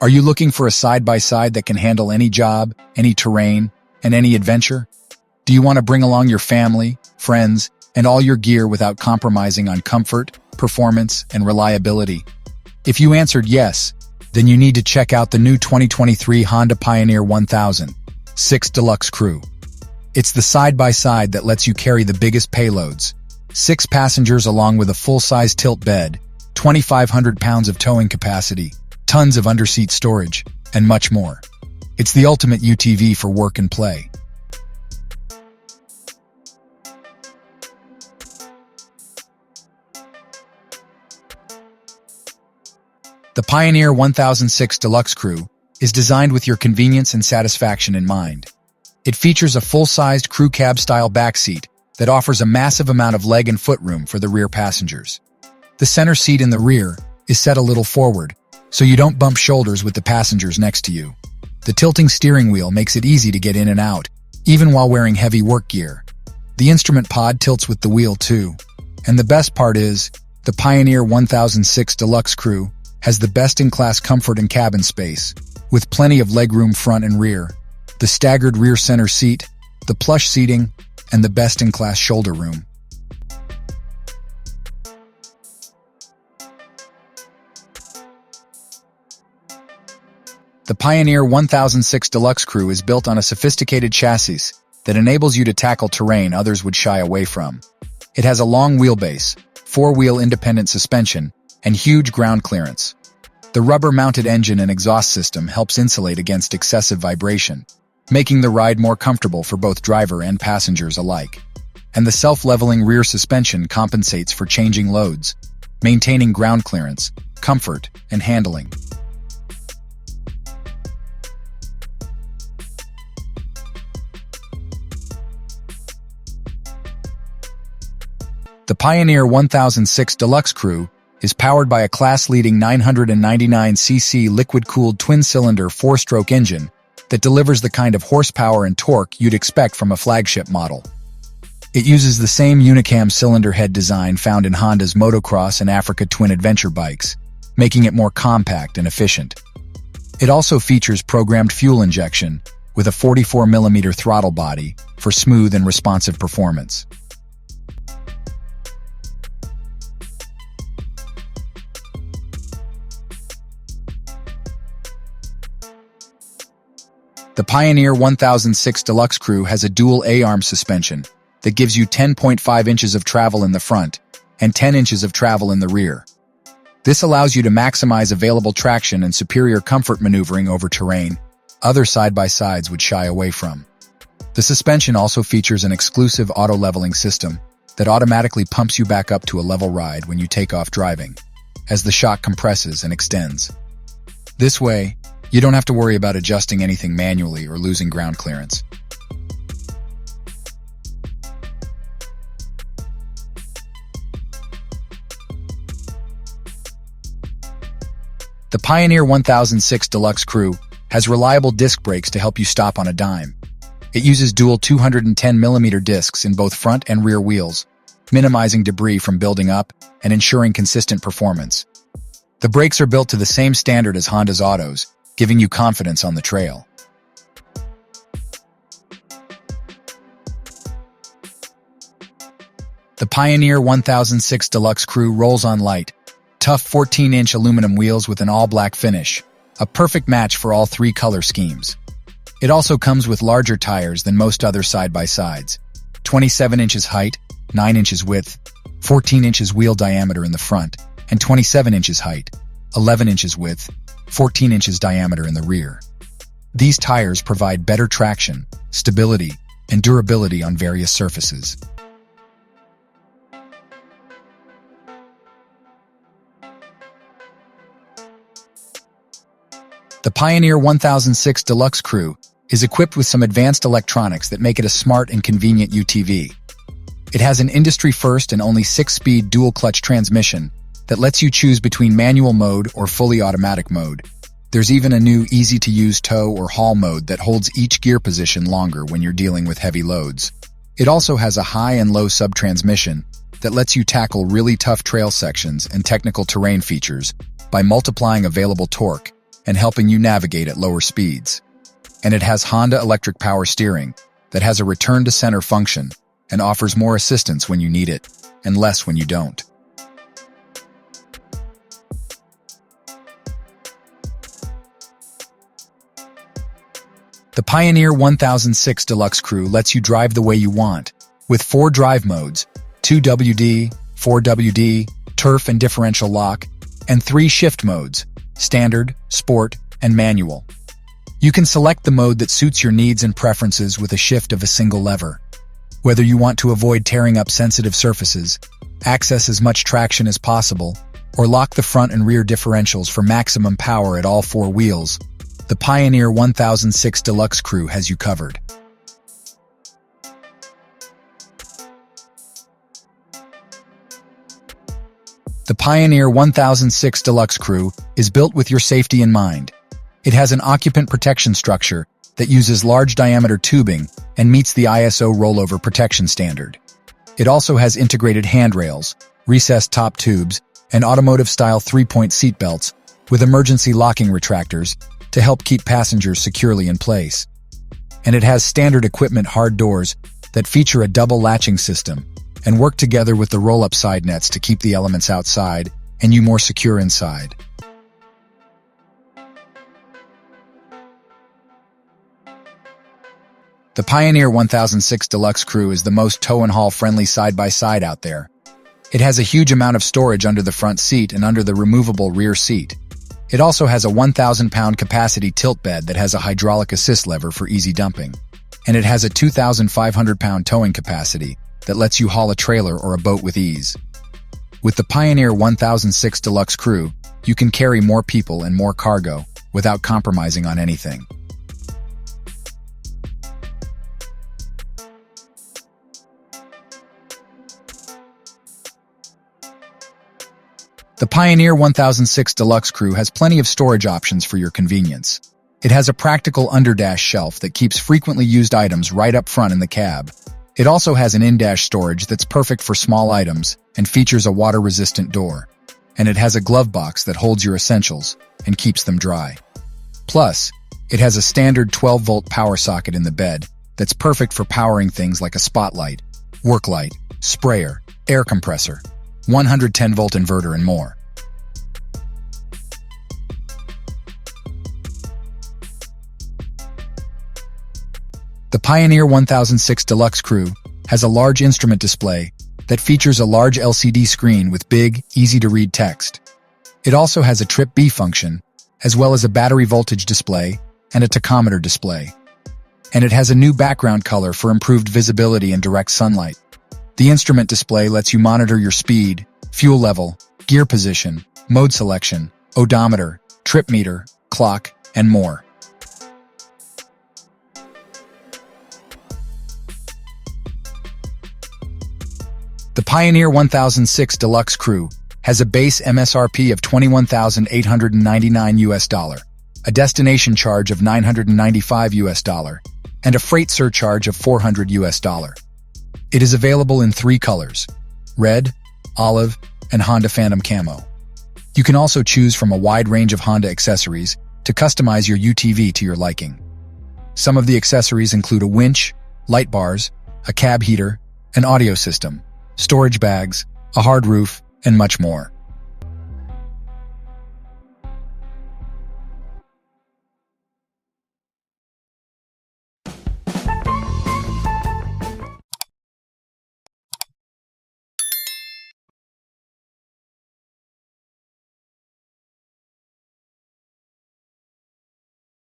Are you looking for a side-by-side that can handle any job, any terrain, and any adventure? Do you want to bring along your family, friends, and all your gear without compromising on comfort, performance, and reliability? If you answered yes, then you need to check out the new 2023 Honda Pioneer 1006 Deluxe Crew. It's the side-by-side that lets you carry the biggest payloads, 6 passengers along with a full-size tilt bed, 2,500 pounds of towing capacity, tons of underseat storage, and much more. It's the ultimate UTV for work and play. The Pioneer 1006 Deluxe Crew is designed with your convenience and satisfaction in mind. It features a full-sized crew cab-style backseat that offers a massive amount of leg and foot room for the rear passengers. The center seat in the rear is set a little forward, so you don't bump shoulders with the passengers next to you. The tilting steering wheel makes it easy to get in and out, even while wearing heavy work gear. The instrument pod tilts with the wheel too. And the best part is, the Pioneer 1006 Deluxe Crew has the best-in-class comfort and cabin space, with plenty of legroom front and rear, the staggered rear center seat, the plush seating, and the best-in-class shoulder room. The Pioneer 1006 Deluxe Crew is built on a sophisticated chassis that enables you to tackle terrain others would shy away from. It has a long wheelbase, 4-wheel independent suspension, and huge ground clearance. The rubber-mounted engine and exhaust system helps insulate against excessive vibration, making the ride more comfortable for both driver and passengers alike. And the self-leveling rear suspension compensates for changing loads, maintaining ground clearance, comfort, and handling. The Pioneer 1006 Deluxe Crew is powered by a class-leading 999cc liquid-cooled twin-cylinder 4-stroke engine that delivers the kind of horsepower and torque you'd expect from a flagship model. It uses the same Unicam cylinder head design found in Honda's motocross and Africa Twin adventure bikes, making it more compact and efficient. It also features programmed fuel injection with a 44mm throttle body for smooth and responsive performance. The Pioneer 1006 Deluxe Crew has a dual A-arm suspension that gives you 10.5 inches of travel in the front and 10 inches of travel in the rear. This allows you to maximize available traction and superior comfort maneuvering over terrain other side-by-sides would shy away from. The suspension also features an exclusive auto-leveling system that automatically pumps you back up to a level ride when you take off driving, as the shock compresses and extends. This way, you don't have to worry about adjusting anything manually or losing ground clearance. The Pioneer 1006 Deluxe Crew has reliable disc brakes to help you stop on a dime. It uses dual 210mm discs in both front and rear wheels, minimizing debris from building up and ensuring consistent performance. The brakes are built to the same standard as Honda's autos, giving you confidence on the trail. The Pioneer 1006 Deluxe Crew rolls on light, tough 14-inch aluminum wheels with an all-black finish, a perfect match for all 3 color schemes. It also comes with larger tires than most other side-by-sides, 27 inches height, 9 inches width, 14 inches wheel diameter in the front, and 27 inches height, 11 inches width, 14 inches diameter in the rear. These tires provide better traction, stability, and durability on various surfaces. The Pioneer 1006 Deluxe Crew is equipped with some advanced electronics that make it a smart and convenient UTV. It has an industry-first and only 6-speed dual-clutch transmission that lets you choose between manual mode or fully automatic mode. There's even a new easy-to-use tow or haul mode that holds each gear position longer when you're dealing with heavy loads. It also has a high and low sub-transmission that lets you tackle really tough trail sections and technical terrain features by multiplying available torque and helping you navigate at lower speeds. And it has Honda electric power steering that has a return-to-center function and offers more assistance when you need it and less when you don't. The Pioneer 1006 Deluxe Crew lets you drive the way you want, with 4 drive modes, 2WD, 4WD, turf and differential lock, and 3 shift modes, standard, sport, and manual. You can select the mode that suits your needs and preferences with a shift of a single lever. Whether you want to avoid tearing up sensitive surfaces, access as much traction as possible, or lock the front and rear differentials for maximum power at all 4 wheels, the Pioneer 1006 Deluxe Crew has you covered. The Pioneer 1006 Deluxe Crew is built with your safety in mind. It has an occupant protection structure that uses large diameter tubing and meets the ISO rollover protection standard. It also has integrated handrails, recessed top tubes, and automotive-style 3-point seat belts with emergency locking retractors to help keep passengers securely in place. And it has standard equipment hard doors that feature a double latching system and work together with the roll-up side nets to keep the elements outside and you more secure inside. The Pioneer 1006 Deluxe Crew is the most tow and haul friendly side-by-side out there. It has a huge amount of storage under the front seat and under the removable rear seat. It also has a 1,000-pound capacity tilt bed that has a hydraulic assist lever for easy dumping. And it has a 2,500-pound towing capacity that lets you haul a trailer or a boat with ease. With the Pioneer 1006 Deluxe Crew, you can carry more people and more cargo without compromising on anything. The Pioneer 1006 Deluxe Crew has plenty of storage options for your convenience. It has a practical underdash shelf that keeps frequently used items right up front in the cab. It also has an in-dash storage that's perfect for small items and features a water-resistant door. And it has a glove box that holds your essentials and keeps them dry. Plus, it has a standard 12-volt power socket in the bed that's perfect for powering things like a spotlight, work light, sprayer, air compressor, 110-volt inverter, and more. The Pioneer 1006 Deluxe Crew has a large instrument display that features a large LCD screen with big, easy-to-read text. It also has a Trip B function, as well as a battery voltage display and a tachometer display. And it has a new background color for improved visibility in direct sunlight. The instrument display lets you monitor your speed, fuel level, gear position, mode selection, odometer, trip meter, clock, and more. The Pioneer 1006 Deluxe Crew has a base MSRP of $21,899, a destination charge of $995, and a freight surcharge of $400. It is available in 3 colors: red, olive, and Honda Phantom Camo. You can also choose from a wide range of Honda accessories to customize your UTV to your liking. Some of the accessories include a winch, light bars, a cab heater, an audio system, storage bags, a hard roof, and much more.